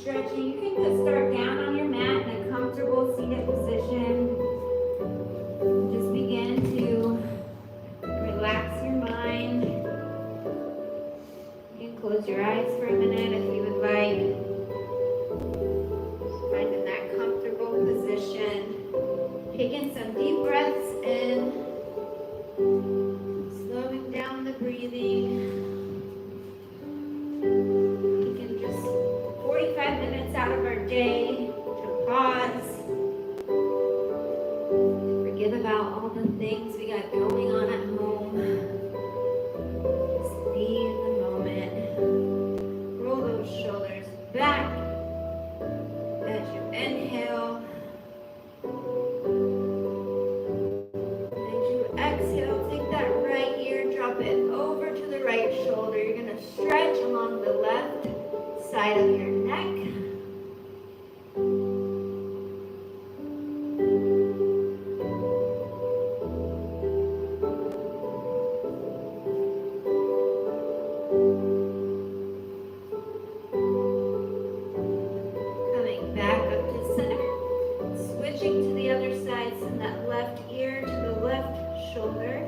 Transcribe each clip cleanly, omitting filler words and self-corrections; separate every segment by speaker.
Speaker 1: stretching. You can just start down on your mat in a comfortable seated position. Just begin to relax your mind. You can close your eyes for a minute if you would like. Just finding that comfortable position. Taking some deep breaths in. Slowing down the breathing. Taking just 45 minutes out of our day to pause. Forget about all the things we got going on at home. Just be in the moment. Roll those shoulders back as you inhale. As you exhale, take that right ear, drop it over to the right shoulder. You're going to stretch along the left side of your neck. Coming back up to center. Switching to the other side, send that left ear to the left shoulder.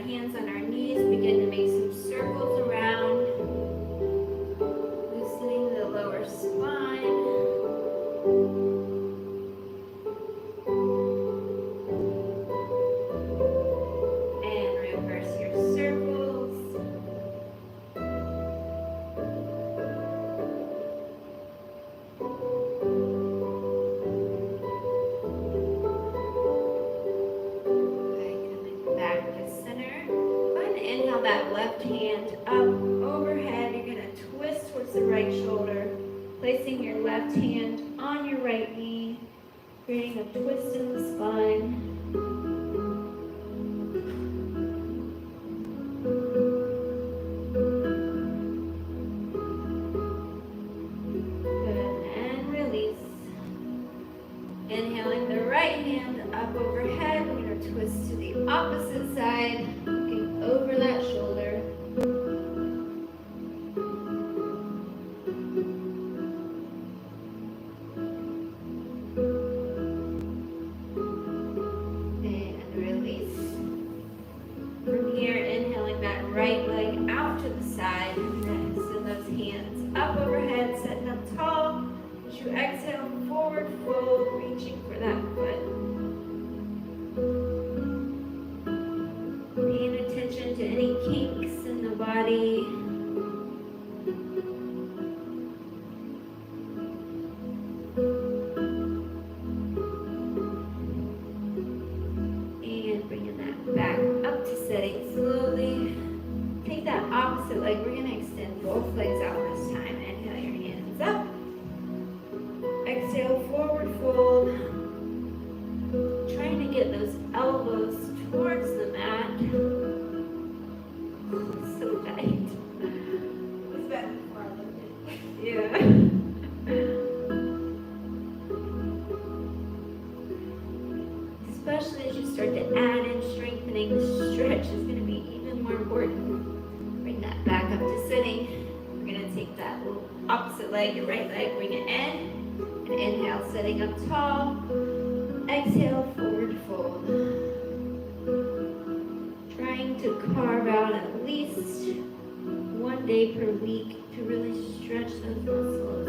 Speaker 1: Hands on our knees, begin to make some circles around, loosening the lower spine. And reverse your circles. Okay, coming back to center. Inhale that left hand up overhead. You're going to twist towards the right shoulder, placing your left hand on your right knee, creating a twist in the spine. Good, and release. Inhaling the right hand up overhead. We're going to twist to the opposite side. Over that shoulder. And release. From here, inhaling that right leg out to the side. Send those hands up overhead, sitting up tall. As you exhale, forward fold, reaching for that foot. Paying attention to any kinks in the body. And bringing that back up to sitting slowly. Take that opposite leg. We're going to extend both legs out this time. Inhale your hands up. Exhale, forward fold. Trying to get those elbows towards the mat. Oh, so tight. It was better before I looked at it. Yeah. Especially as you start to add in strengthening, the stretch is going to be even more important. Bring that back up to sitting. We're going to take that little opposite leg, your right leg, bring it in. And inhale, sitting up tall. Exhale, forward fold. Trying to carve out at least one day per week to really stretch those muscles.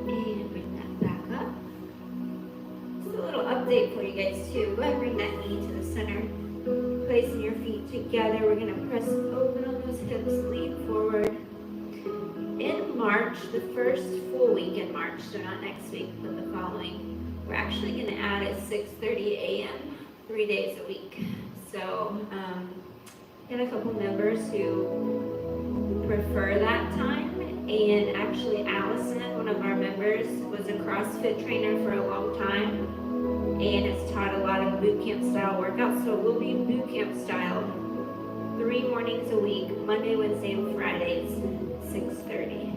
Speaker 1: And bring that back up. Just a little update for you guys too. Go ahead and bring that knee to the center. Placing your feet together. We're going to press open on those hips, lean forward. In March, the first full week in March, so not next week, but the following, we're actually going to add at 6:30 a.m. 3 days a week. So, got a couple members who prefer that time, and actually Allison, one of our members, was a CrossFit trainer for a long time, And has taught a lot of boot camp style workouts, so it will be boot camp style. 3 mornings a week, Monday, Wednesday, and Fridays, 6:30.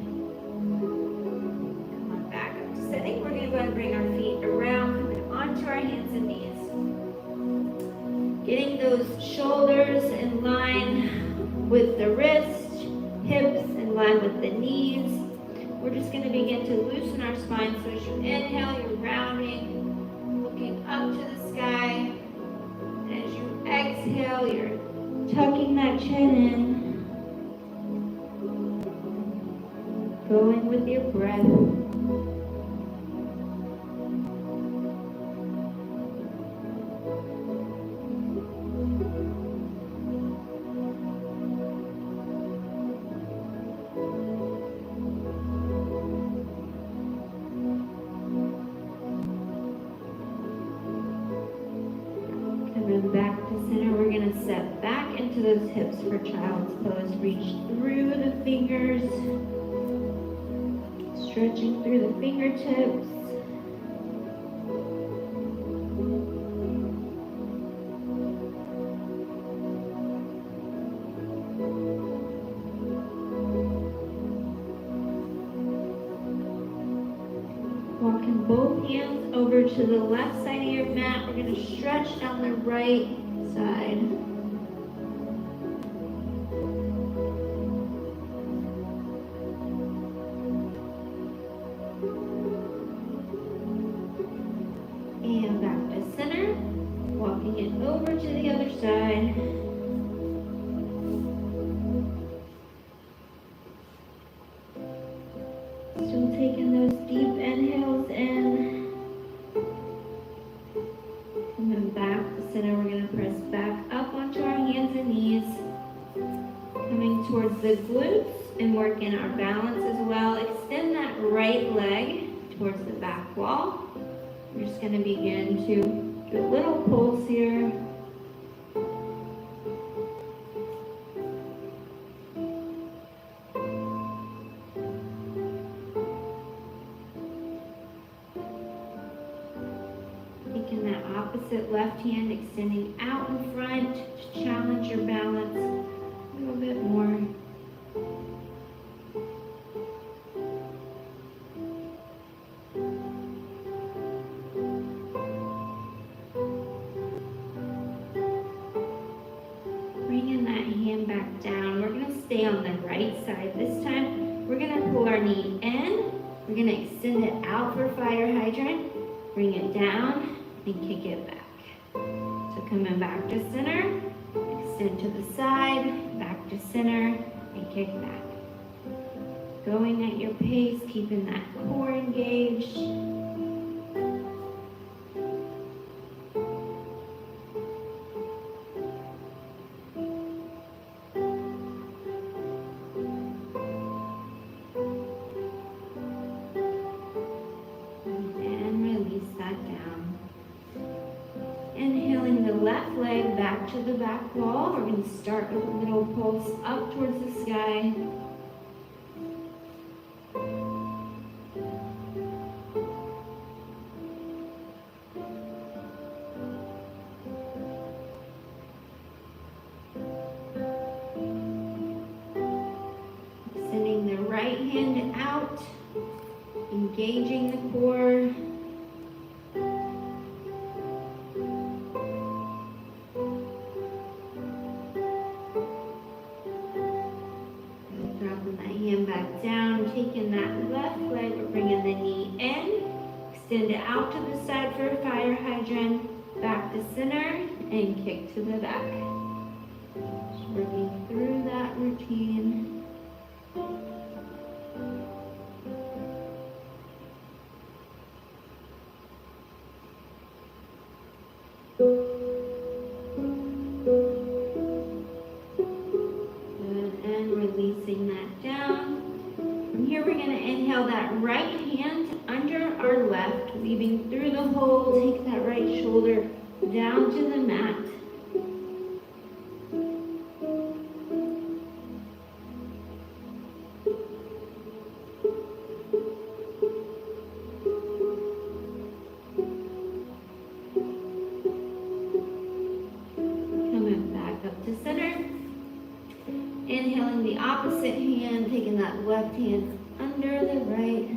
Speaker 1: Come on back up to sitting. We're gonna go ahead and bring our feet around, coming onto our hands and knees. Getting those shoulders in line with the wrists, hips in line with the knees. We're just gonna begin to loosen our spine. So as you inhale, you're rounding, looking up to the sky. And as you exhale, you're tucking that chin in, going with your breath. Coming back to center, we're going to step back into those hips for child's pose. Reach through the fingers, stretching through the fingertips. Walking both hands over to the left side of your mat. We're going to stretch down the right side. And back to center. Walking it over to the other side. Still taking those deep inhales in. Coming back to center, we're going to press back up onto our hands and knees. Coming towards the glutes and working our balance as well. Extend that right leg towards the back wall. We're just going to begin to do a little pulse here. Taking that opposite left hand, extending out in front to challenge your balance a little bit more. Bringing that hand back down. We're going to stay on the right side. This time, we're going to pull our knee in. We're going to extend it out for fire hydrant. Bring it down and kick it back. So coming back to center, extend to the side, back to center, and kick back. Going at your pace, keeping that core engaged. Left leg back to the back wall. We're going to start with a little pulse up towards the sky. Sending the right hand out, engaging the core. Back down, taking that left leg, we're bringing the knee in, extend it out to the side for a fire hydrant, back to center, and kick to the back. Just working through that routine. Good, and releasing that down. From here, we're going to inhale that right hand under our left, weaving through the hole. Take that right shoulder down to the mat. to center. Inhaling the opposite hand, taking that left hand under the right.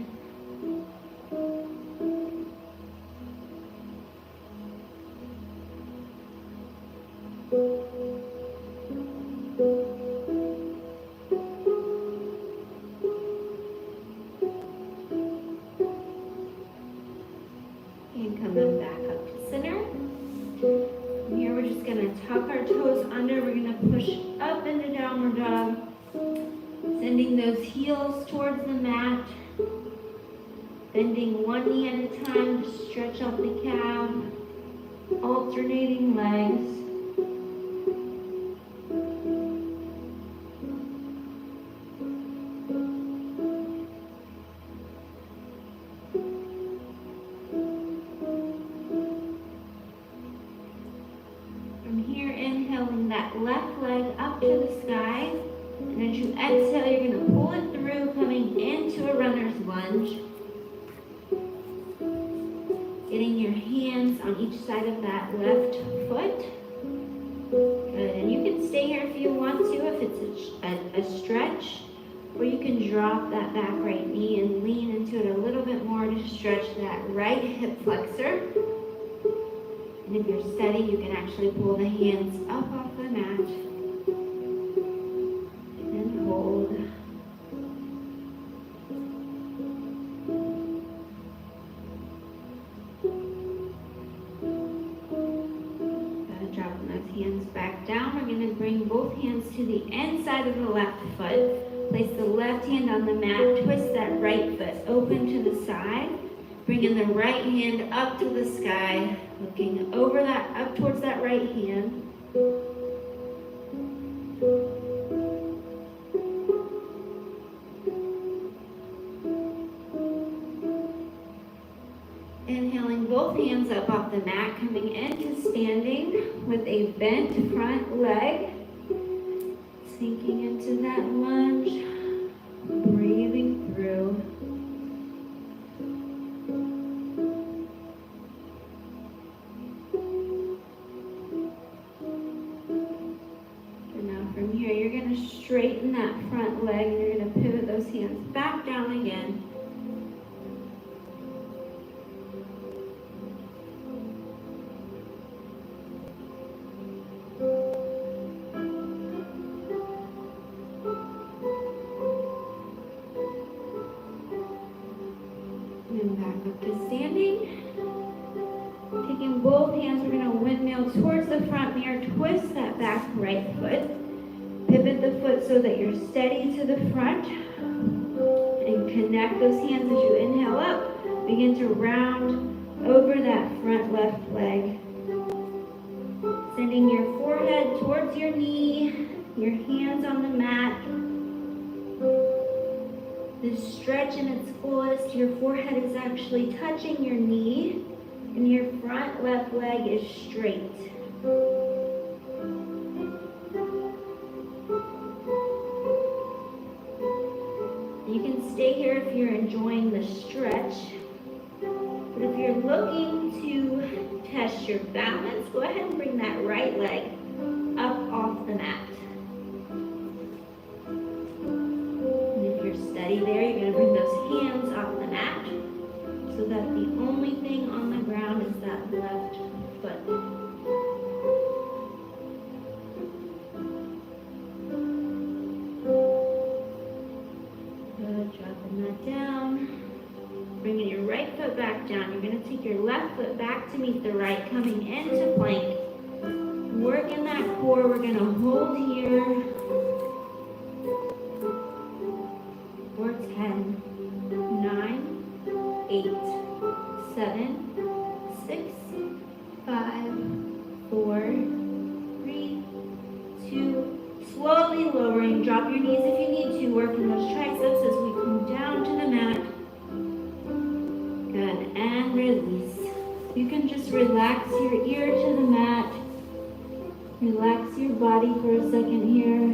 Speaker 1: And coming back up to center. From here, we're just going to tuck our toes under. We're going to push up into downward dog. Sending those heels towards the mat. Bending one knee at a time to stretch out the calf. Alternating legs. From here, inhaling that left leg up to the sky. And as you exhale, you're going to pull it through, coming into a runner's lunge. Getting your hands on each side of that left foot. Good. And you can stay here if you want to, if it's a stretch. Or you can drop that back right knee and lean into it a little bit more to stretch that right hip flexor. And if you're steady, you can actually pull the hands up off the mat. And hold. Dropping those hands back down. We're going to bring both hands to the inside of the left foot. Place the left hand on the mat. Twist that right foot open to the side. Bringing the right hand up to the sky. Looking over that, up towards that right hand. Inhaling both hands up off the mat, coming into standing with a bent front leg. Sinking into that lunge, breathing through. And now from here, you're going to straighten that front leg and you're going to pivot those hands back down again. And back up to standing. Taking both hands, we're going to windmill towards the front mirror. Twist that back right foot. Pivot the foot so that you're steady to the front. And connect those hands as you inhale up. Begin to round over that front left leg. Sending your forehead towards your knee. Your hands on the mat. This stretch in its fullest, your forehead is actually touching your knee, and your front left leg is straight. You can stay here if you're enjoying the stretch, but if you're looking to test your balance, go ahead and bring that right leg up off the mat. Steady there, you're going to bring those hands off the mat so that the only thing on the ground is that left foot. Good, dropping that down. Bringing your right foot back down. You're going to take your left foot back to meet the right, coming into plank. Working that core, we're going to hold here. 10, 9, 8, 7, 6, 5, 4, 3, 2. Slowly lowering. Drop your knees if you need to. Working those triceps as we come down to the mat. Good. And release. You can just relax your ear to the mat. Relax your body for a second here.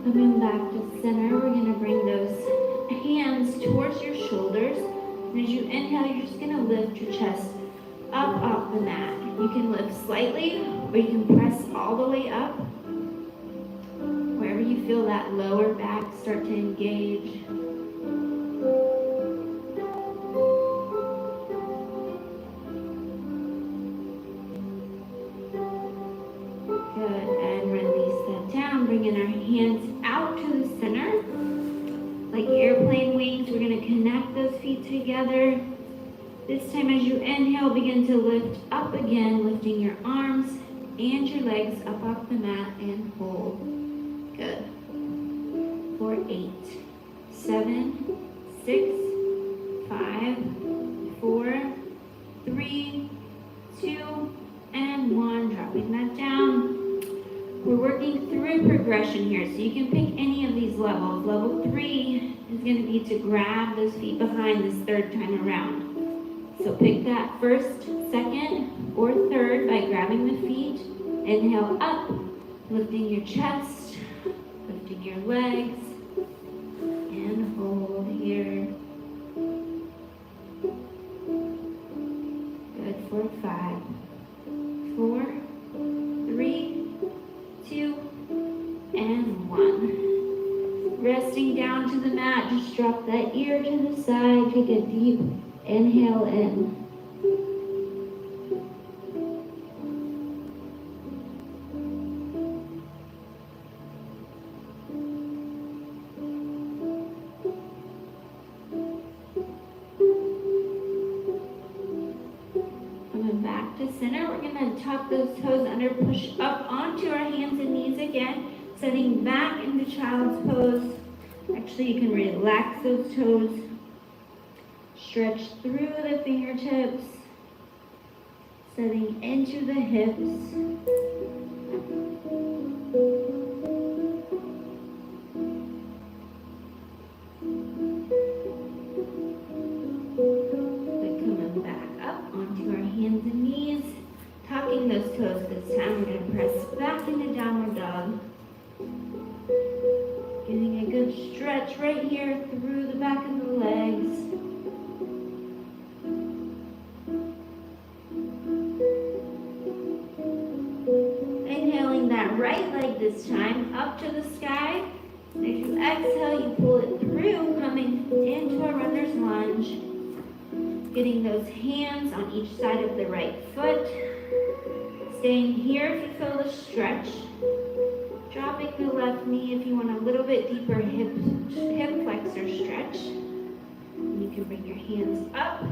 Speaker 1: Coming back to center, we're going to bring those hands towards your shoulders. And as you inhale, you're just going to lift your chest up off the mat. You can lift slightly, or you can press all the way up. Wherever you feel that lower back start to engage. Good, and release that down. Bringing our hands out to the center. Like airplane wings, we're going to connect those feet together. This time as you inhale, begin to lift up again, lifting your arms and your legs up off the mat and hold. Good. For 8, 7, 6, 5, 4, 3, 2, and 1. Dropping that down. We're working through a progression here, so you can pick any of these levels. Level 3 is going to be to grab those feet behind this third time around. So pick that first, second, or third by grabbing the feet. Inhale up, lifting your chest, lifting your legs, and hold here. Good for 5, 4, 3, 2, and 1. Resting down to the mat, just drop that ear to the side, take a deep inhale in. Coming back to center, we're going to tuck those toes under, push up onto our hands and knees again, setting back into child's pose. Actually, you can relax those toes. Stretch through the fingertips, setting into the hips. Then coming back up onto our hands and knees, tucking those toes. This time we're going to press back into downward dog. Getting a good stretch right here through the back of the legs. Right leg this time up to the sky. As you exhale, you pull it through, coming into a runner's lunge. Getting those hands on each side of the right foot. Staying here if you feel the stretch. Dropping the left knee if you want a little bit deeper hip flexor stretch. And you can bring your hands up.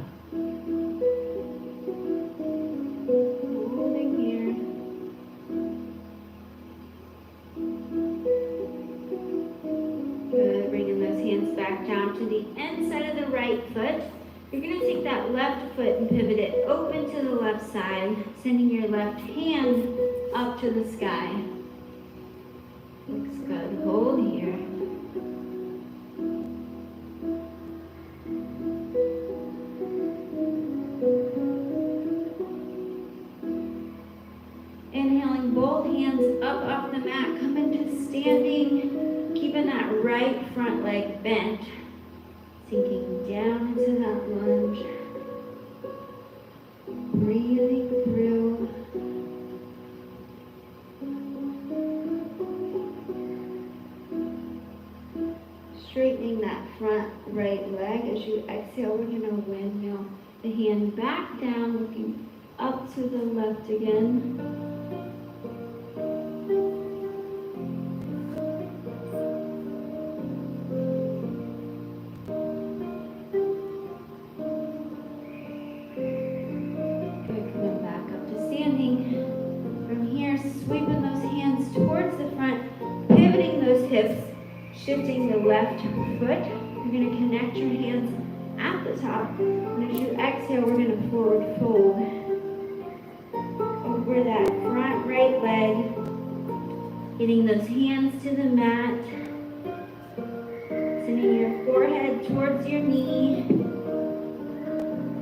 Speaker 1: Holding here. Good, bringing those hands back down to the inside of the right foot. You're going to take that left foot and pivot it open to the left side, sending your left hand up to the sky. Looks good. Hold here. Inhaling both hands up off the mat, come into standing. Keeping that right front leg bent, sinking down into that lunge, breathing through. Straightening that front right leg. As you exhale, we're going to windmill the hand back down, looking up to the left again. Shifting the left foot, you're going to connect your hands at the top, and as you exhale, we're going to forward fold over that front right leg, getting those hands to the mat, sending your forehead towards your knee,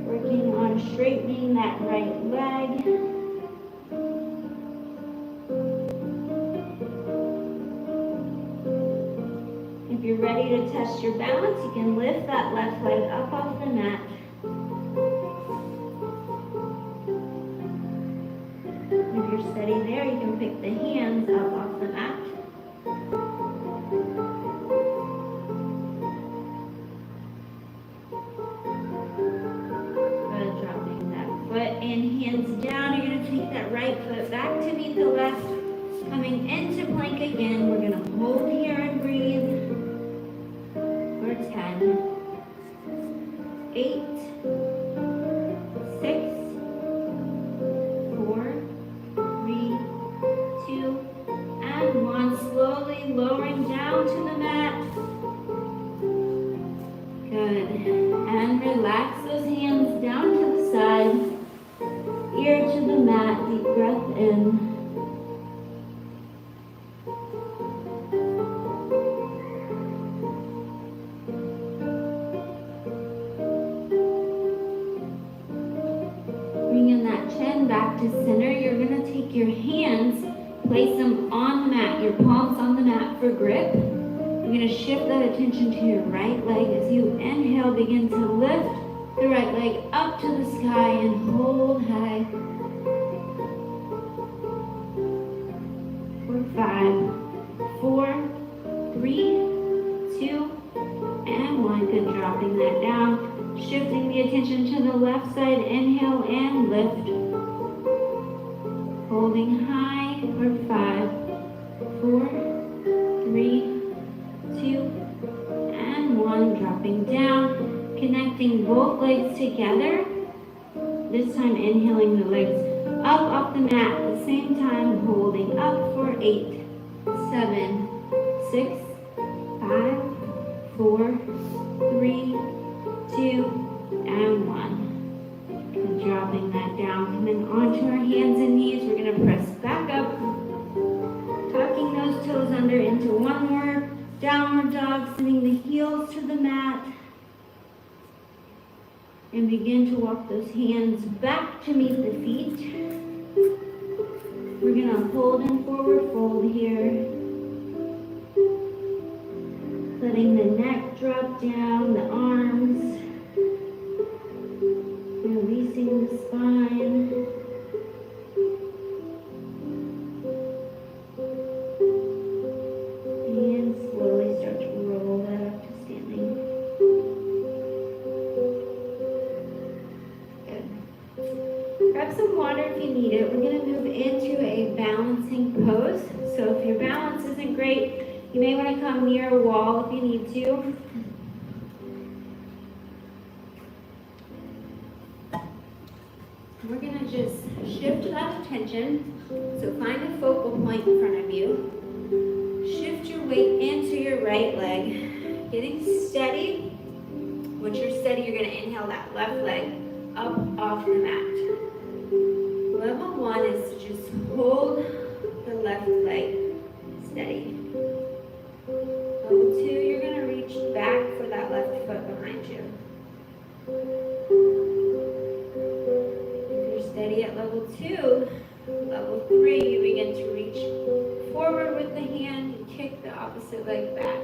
Speaker 1: working on straightening that right leg. you're ready to test your balance, you can lift that left leg up off the mat. If you're steady there, you can pick the hands up off the mat. Good, dropping that foot and hands down. You're going to take that right foot back to meet the left. Coming into plank again, we're going to hold here and breathe for 10, 8, 6, 4, 3, 2, and 1. Slowly lowering down to the mat. Good. And relax those hands down to the side. Ear to the mat. Deep breath in. Bringing that chin back to center. You're going to take your hands, place them on the mat, your palms on the mat for grip. You're going to shift that attention to your right leg as you inhale, begin to lift the right leg up to the sky and hold high. For 5, 4, 3, 2, and 1. Good, dropping that down. Shifting the attention to the left side, inhale and lift. Holding high for 5, 4, 3, 2, and 1. Dropping down, connecting both legs together. This time inhaling the legs up off the mat at the same time, holding up for 8, 7, 6, 5, 4, 3, 2, and 1. And dropping that down, coming onto our hands and knees. We're going to press back up, tucking those toes under into one more downward dog, sending the heels to the mat. And begin to walk those hands back to meet the feet. We're going to hold and forward fold here. Letting the neck drop down, the arms. Releasing the spine. And slowly start to roll that up to standing. Good. Grab some water if you need it. We're going to move into a balancing pose. So if your balance isn't great, you may want to come near a wall if you need to. We're going to just shift that attention. So find a focal point in front of you. Shift your weight into your right leg. Getting steady. Once you're steady, you're going to inhale that left leg up off the mat. Level 1 is to just hold the left leg steady. Level 2, you're going to reach back for that left foot behind you. If you're steady at level 2, level 3, you begin to reach forward with the hand and kick the opposite leg back.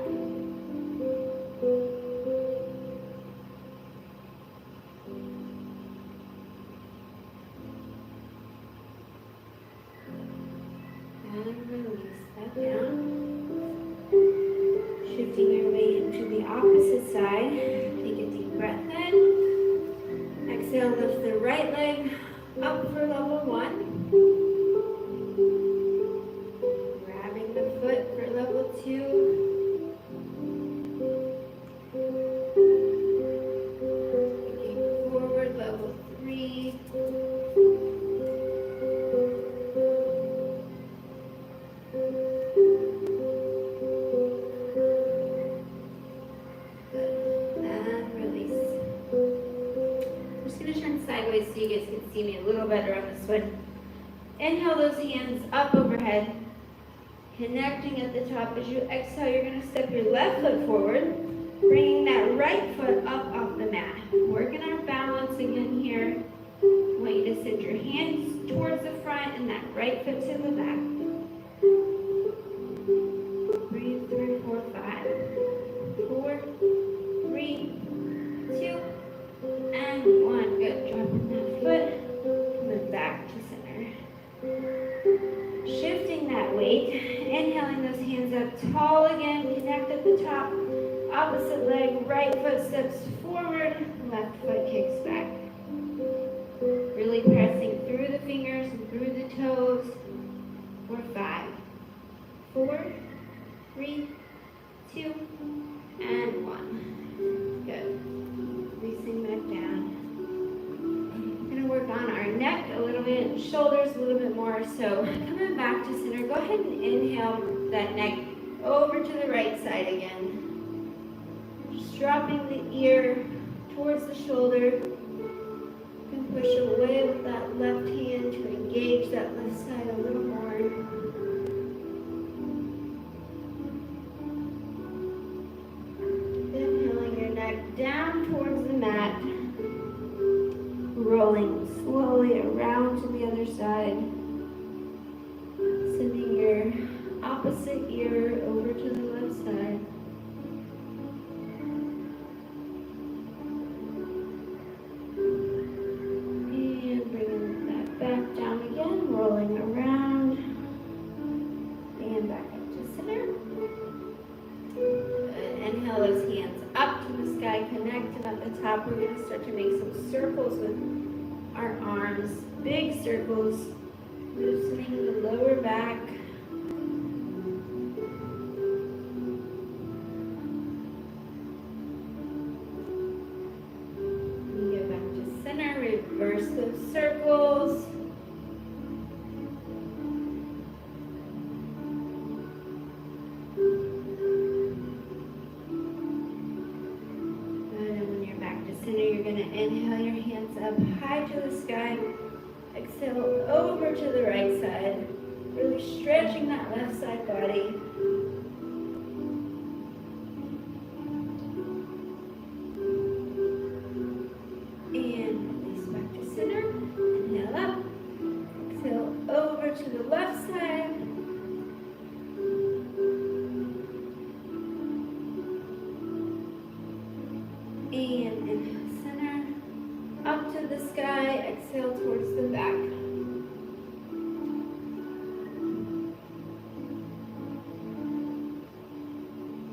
Speaker 1: And release that down. Shifting your weight into the opposite side. Take a deep breath in. Exhale, lift the right leg up for level 1. Grabbing the foot for level 2. Taking forward, level 3. Sideways so you guys can see me a little better on this one. Inhale those hands up overhead, connecting at the top. As you exhale, you're going to step your left foot forward, bringing that right foot up off the mat. Working our balance again here. I want you to send your hands towards the front and that right foot to the back. Breathe through 4, 5. those hands up tall again. Connect at the top. Opposite leg, right foot steps forward, left foot kicks back. Really pressing through the fingers and through the toes. For 5, 4, 3, 2, and 1. Good. Releasing back down. We're gonna work on our neck a little bit, shoulders a little bit more. So coming back to center, go ahead and inhale that neck over to the right side again. Just dropping the ear towards the shoulder. You can push away with that left hand to engage that left side a little more. Inhaling your neck down towards the mat. Rolling slowly around to the other side. Sending your opposite ear over to the left side. And bringing that back down again, rolling around. And back up to center. Good. Inhale those hands up to the sky, connected at the top. We're going to start to make some circles with our arms, big circles, loosening the lower back. We go back to center, reverse those circles. You're going to inhale your hands up high to the sky. Exhale over to the right side. Really stretching that left side body. And release back to center. Inhale up. Exhale over to the left side. And inhale center, up to the sky, exhale towards the back.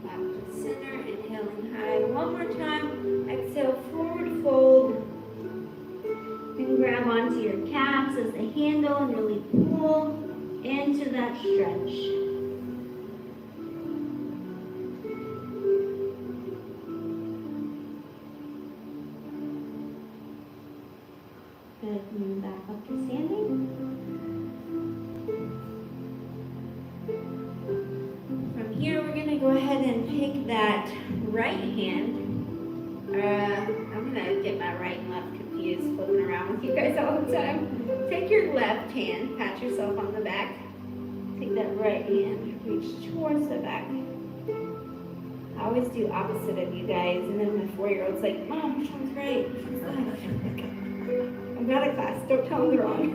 Speaker 1: Back to center, inhaling high one more time, exhale forward fold. You can grab onto your calves as the handle and really pull into that stretch. Good, move back up to standing. From here, we're going to go ahead and take that right hand. I'm going to get my right and left confused, flipping around with you guys all the time. Take your left hand, pat yourself on the back. Take that right hand, reach towards the back. I always do opposite of you guys, and then my 4-year-old's like, Mom, which one's right? Which one's left? I've got a class, don't tell them they're wrong.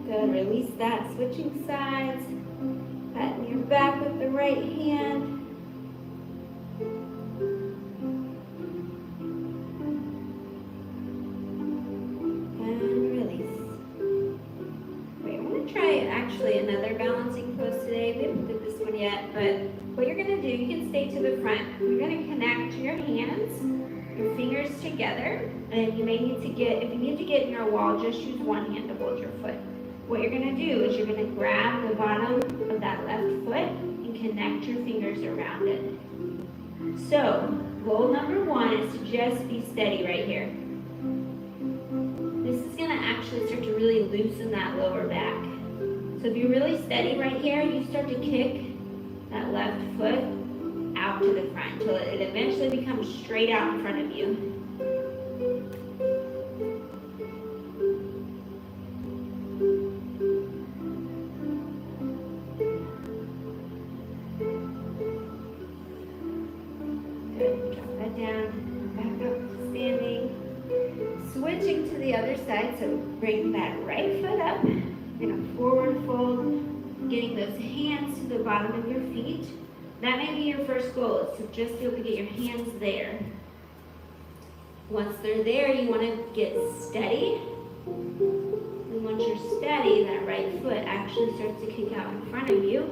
Speaker 1: Good, release that, switching sides. Patting your back with the right hand. And release. Wait, I want to try actually another balancing pose today. We haven't did this one yet, but what you're going to do, you can stay to the front. You're going to connect your hands, your fingers together, and you may need to get, if you need to get near a wall, just use one hand to hold your foot. What you're going to do is you're going to grab the bottom of that left foot and connect your fingers around it. So, goal number 1 is to just be steady right here. This is going to actually start to really loosen that lower back. So if you're really steady right here, you start to kick that left foot out to the front until it eventually becomes straight out in front of you. Good. Drop that down. Back up, standing. Switching to the other side, so bring that right foot up. In a forward fold, getting those hands to the bottom of your feet. That may be your first goal, is to just be able to get your hands there. Once they're there, you want to get steady. And once you're steady, that right foot actually starts to kick out in front of you.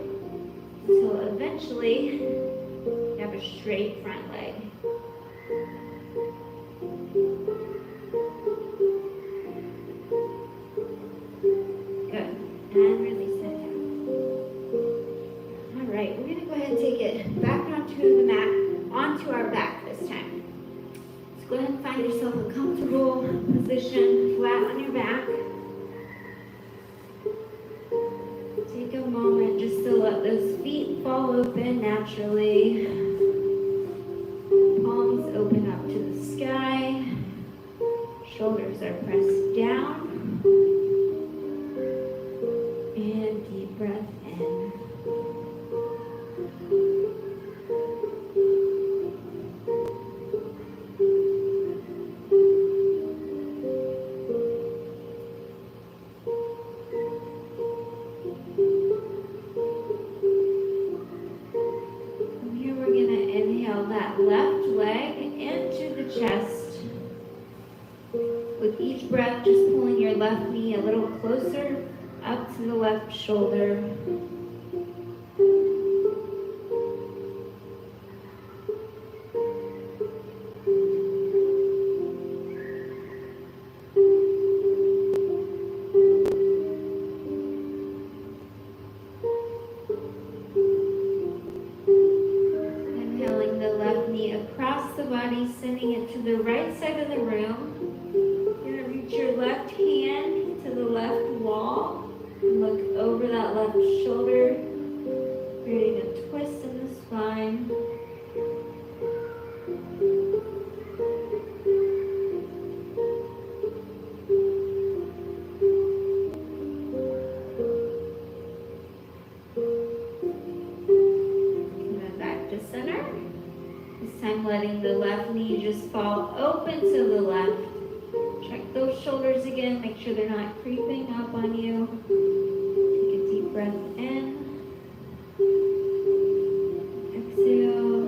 Speaker 1: Until eventually you have a straight front leg. Good. And release that down. All right, we're going to go ahead and take it back onto the mat, onto our back this time. So go ahead and find yourself a comfortable position, flat on your back. Take a moment just to let those feet fall open naturally. Palms open up to the sky. Shoulders are pressed down. And deep breath in. From here we're going to inhale that left leg into the chest. With each breath, just pulling your left knee a little closer up to the left shoulder. Inhaling the left knee across the body, sending it to the right side of the room. You're going to reach your left hand to the left wall and look over that left shoulder, creating a twist in the spine. And then back to center. This time letting the left knee just fall open to the left. Check those shoulders again, make sure they're not creeping up on you. Take a deep breath in. Exhale.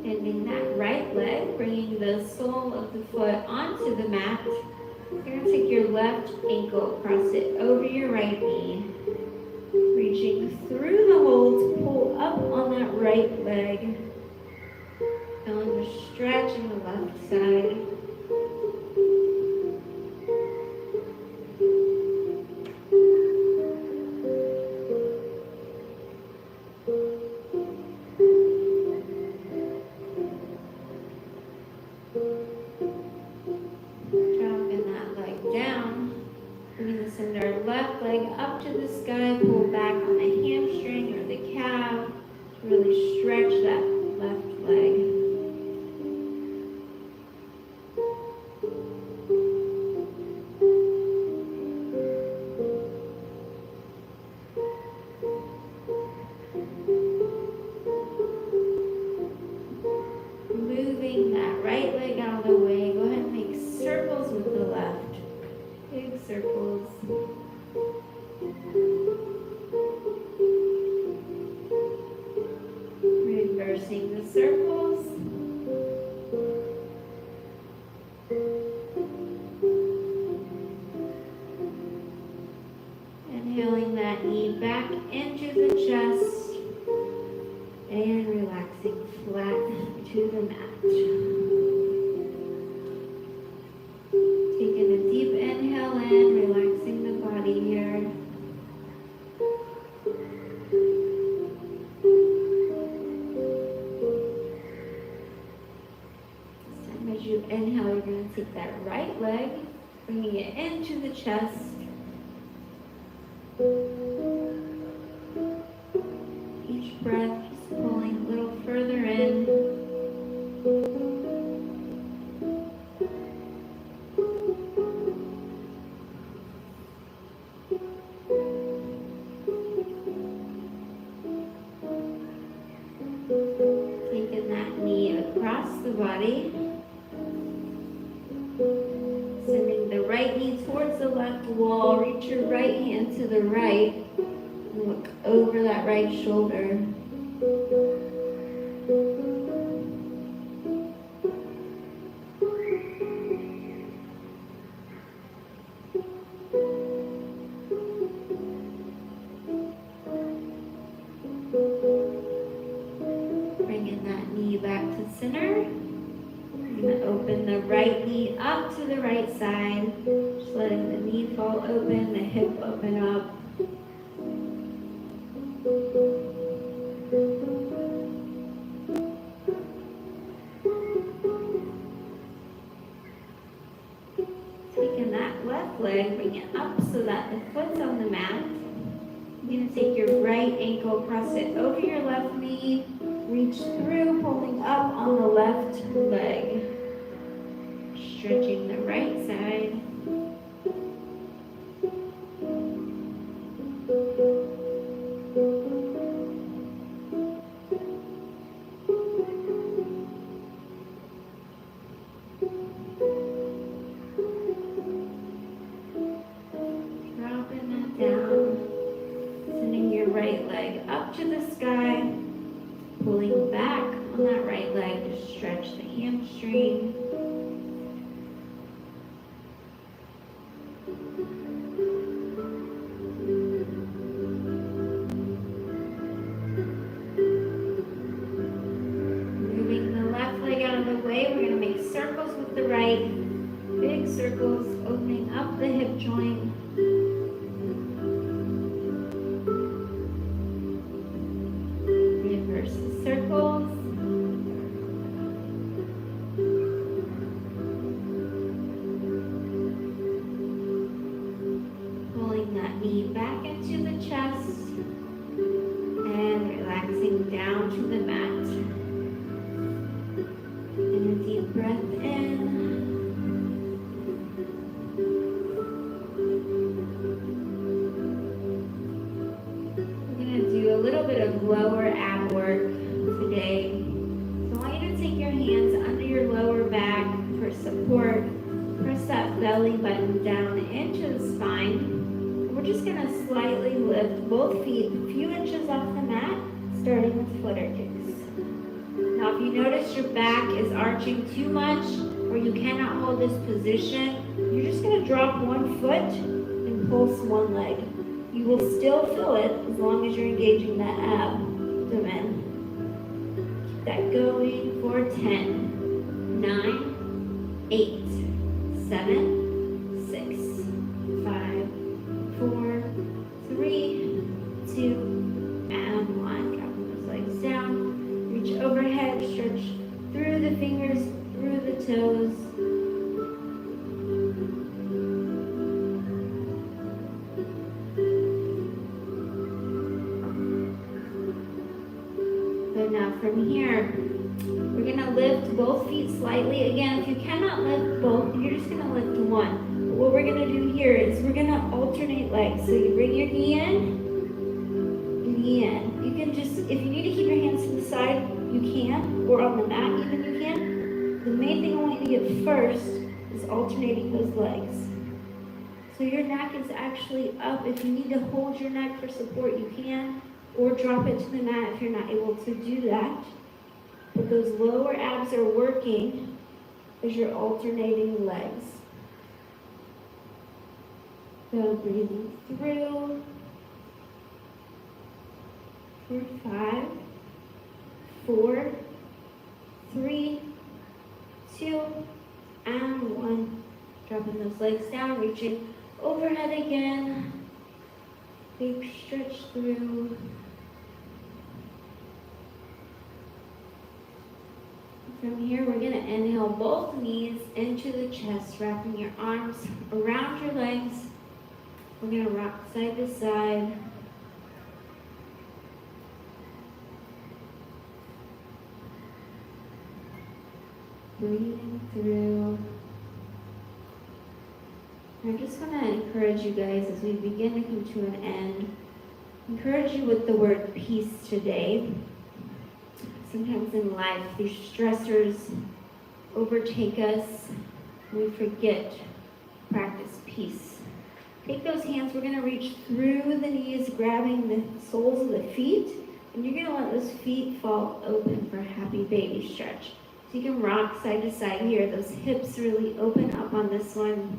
Speaker 1: Bending that right leg, bringing the sole of the foot onto the mat. You're going to take your left ankle, cross it over your right knee. Reaching through the hole to pull up on that right leg. Feeling the stretch in the left side. Dropping that leg down. Bringing the center left leg up to the sky. Pull back on the hamstring or the calf to really stretch that left leg. Moving that right leg out of the way. Go ahead and make circles with the left. Big circles. Reversing the circles. Inhaling that knee back into the chest and relaxing flat to the mat. Taking a deep inhale in, relaxing the body here. This time as you inhale, you're going to take that right leg, bringing it into the chest. Each breath just pulling a little further in. Taking that knee across the body. Sending the right knee towards the left wall. Reach your right hand to the right. And look over that right shoulder. right knee up to the right side. Just letting the knee fall open, the hip open up. Taking that left leg, bring it up so that the foot's on the mat. You're going to take your right ankle, cross it over your left knee, reach through, pulling up on the left leg. Stretching the right side. Dropping that down. Sending your right leg up to the sky. Pulling back on that right leg to stretch the hamstring. Moving the left leg out of the way, we're going to make circles with the right. Big circles, opening up the hip joint. Reverse the circles. Pulling that knee back into the chest and relaxing down to the mat. And a deep breath in. We're going to do a little bit of lower ab work today. So I want you to take your hands under your lower back for support. Press that belly button down into the spine. We're just going to slightly lift both feet a few inches off the mat, starting with footer kicks. Now if you notice your back is arching too much or you cannot hold this position, you're just going to drop one foot and pulse one leg. You will still feel it as long as you're engaging that abdomen. Keep that going for 10, 9, 8, 7, 6, 5, 4, 3, 2, and 1. Dropping those legs down. Reach overhead, stretch through the fingers, through the toes. So now from here, we're going to lift both feet slightly. Again, if you cannot lift both, you're just going to lift one. But what we're going to do here is we're going to alternate legs. So you bring your knee in, knee in. You can just, if you need to keep your hands to the side, you can, or on the mat even you can. The main thing I want you to get first is alternating those legs. So your neck is actually up. If you need to hold your neck for support, you can, or drop it to the mat if you're not able to do that. But those lower abs are working as you're alternating legs. So breathing through for 5, 4, 3, 2, and 1. Dropping those legs down, reaching overhead again. Big stretch through. From here, we're going to inhale both knees into the chest, wrapping your arms around your legs. We're going to rock side to side. Breathing through. I just want to encourage you guys as we begin to come to an end. Encourage you with the word peace today. Sometimes in life, these stressors overtake us. We forget to practice peace. Take those hands. We're going to reach through the knees, grabbing the soles of the feet. And you're going to let those feet fall open for a happy baby stretch. So you can rock side to side here. Those hips really open up on this one.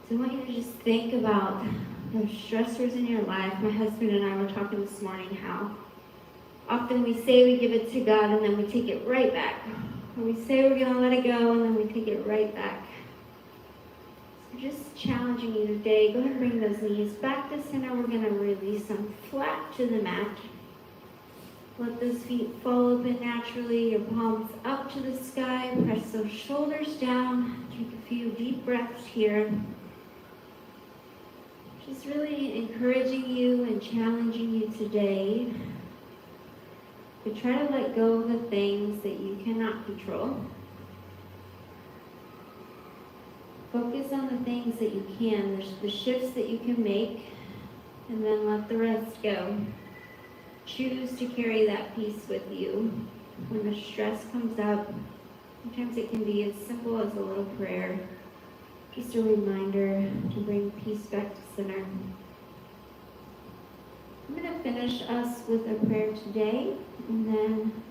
Speaker 1: So I want you to just think about those stressors in your life. My husband and I were talking this morning how often we say we give it to God and then we take it right back. When we say we're going to let it go, and then we take it right back. So just challenging you today, go ahead and bring those knees back to center. We're going to release them flat to the mat. Let those feet fall open naturally, your palms up to the sky. Press those shoulders down. Take a few deep breaths here. Just really encouraging you and challenging you today to try to let go of the things that you cannot control. Focus on the things that you can, the shifts that you can make, and then let the rest go. Choose to carry that peace with you. When the stress comes up, sometimes it can be as simple as a little prayer. Just a reminder to bring peace back to center. I'm going to finish us with a prayer today, and then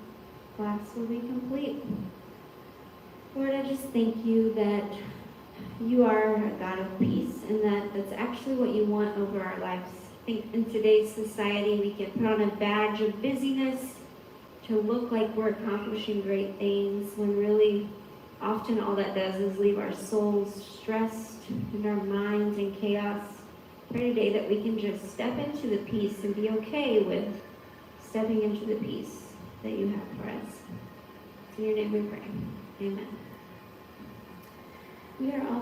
Speaker 1: class will be complete. Lord, I just thank you that you are a God of peace, and that's actually what you want over our lives. I think in today's society, we can put on a badge of busyness to look like we're accomplishing great things, when really often all that does is leave our souls stressed and our minds in chaos. Pray today that we can just step into the peace and be okay with stepping into the peace that you have for us. In your name we pray. Amen. We are all